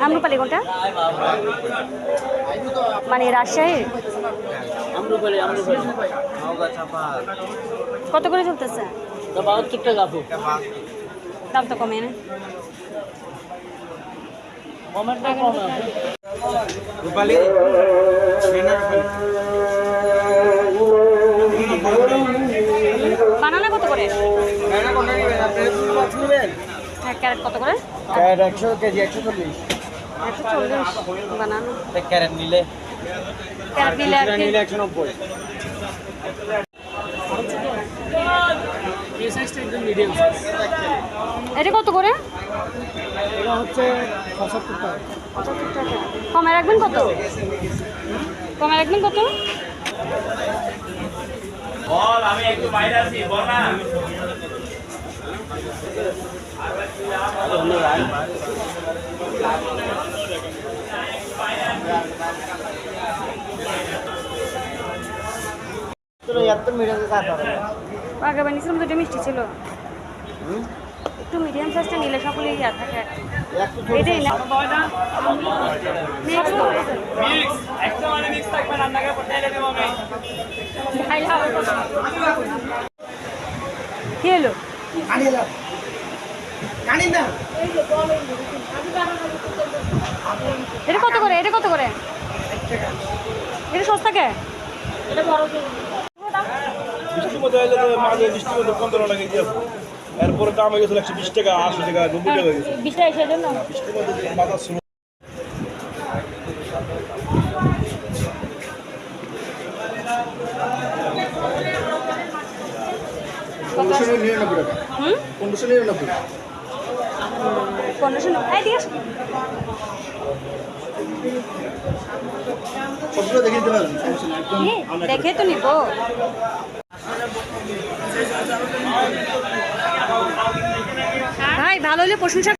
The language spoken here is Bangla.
আম্রপালি কোনটা? মানে রাজশাহী কত করে চলতেছে? 72 টাকা আপু। দাম তো কমে না। বানানা কত করে? হ্যাঁ, ক্যারেট কত করে? 100 কেজি 140। 140 বানানা। ক্যারেট নিলে ক্যারেট নিলে 190। এই সাইজটা একদম মিডিয়াম সাইজ। এটা কত করে? এটা হচ্ছে 75 টাকা। 75 টাকা। কমে রাখবেন কত? কমে রাখবেন কত? বল, আমি একটু বাইরে আছি, বল না। আগে বানিয়েছিলাম তো, এটা মিষ্টি ছিল। একটু মিডিয়াম সাইজটা নিলে সকলে ইয়া থাকে। এটাই না মিক্স একটা মানে মিক্স থাকবে, রান্নাঘরে পড়তে দেবো আমি। কি হলো? এটা কত করে? এটা কত করে? এটা সস্তা কে? বৃষ্টির মধ্যে আইলে তো মাঝে বৃষ্টির মধ্যে 15 টাকা দিয়ে এরপরে দাম হয়ে গেছিল 120 টাকা 80 টাকা 90 টাকা হয়ে গেছে। 20 টাকা এসে জন্য বৃষ্টির মধ্যে বাজার শুরু হুম 1599 1500 এই ঠিক আছে। সবগুলো দেখে দিতে পারবেন দেখে তো নিব। ভাই ভালো হলে প্রশংসা